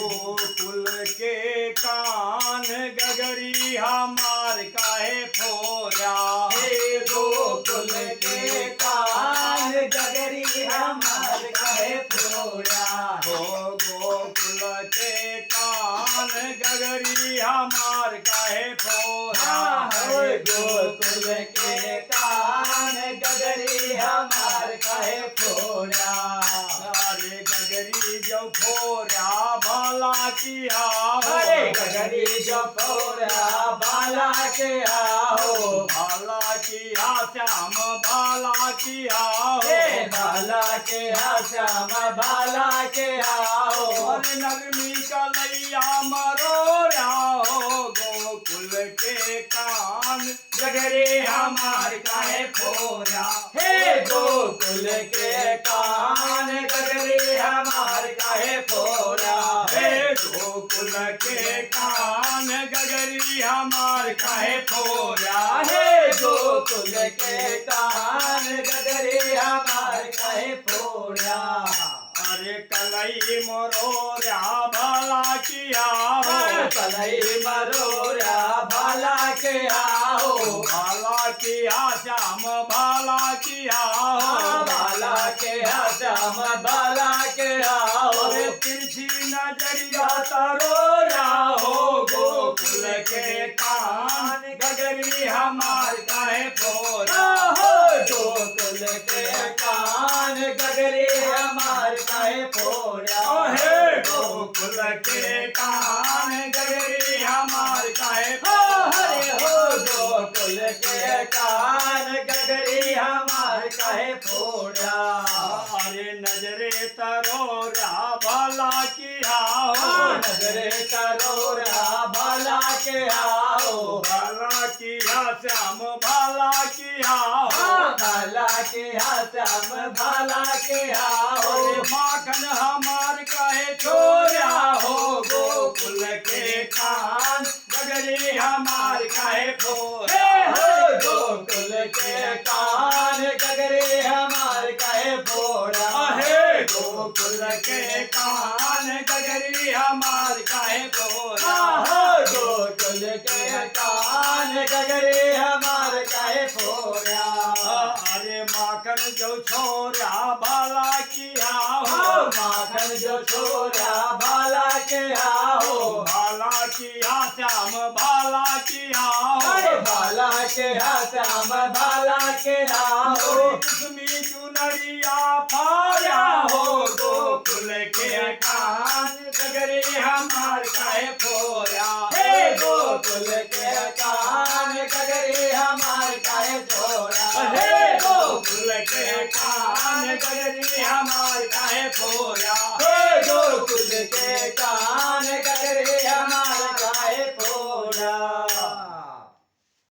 गोकुल के कान गगरी हमार काहे फोरा। हे गोकुल के कान गगरी हमार काहे फोरा। हो गोकुल के कान गगरी हमार काहे फोरा। हे गोकुल के कान गगरी हमार काहे फोरा। अरे गगरी जो फोरा भला किया अरे गगरी जो फोरा बाला के आओ। भला किया श्याम भला किया हे बाला के आ श्याम बाला के आओ। और नगमी कलैया मरोड़ा हो गोकुल के कान गगरी हमार काहे फोरा। हे गोकुल के कान गगरी हमार काहे फोरा। हे गोकुल के कान गगरी हमार काहे फोरा। हे गोकुल के कान गगरी हमार काहे फोरा। अरे कलई मरोड़ा भला किया हो कलई मरोरा बाला के आओ। भला किया श्याम भला किया हो बाला के आ श्याम बाला के आओ। अरे तिरछी नजरिया तरोरा हो गोकुल के कान गगरी हमार काहे फोरा। हो गोकुल के कान गगरी हमार काहे फोरा। हे गोकुल के कान गगरी हमार काहे हरे हो गोकुल के कान गगरी हमार काहे फोरा। अरे नजरे तरोरा भला किया हो नजरे तरोरा बाला के आओ। भला किया श्याम भला किया हो बाला के आ श्याम बाला के आओ। अरे माखन हमार काहे छोरा हो गोकुल के कान गगरी हमार काहे फोरा। हे हो गोकुल के कान गगरी हमार काहे फोरा। हे गोकुल के कान गगरी हमार काहे फोरा। हो गोकुल के कान गगरी हमार काहे फोरा। अरे माखन जो छोरा भला किया हो माखन जो छोरा बाला के आओ। भला किया श्याम भला किया अरे हो बाला के आ श्याम बाला के आओ। कुसमी चुनरिया फाया हो गोकुल के कान गगरी हमार काहे फोरा। हे गोकुल के कान गगरी हमार काहे फोरा। हे गोकुल के कान गगरी हमार काहे फोरा। हे गोकुल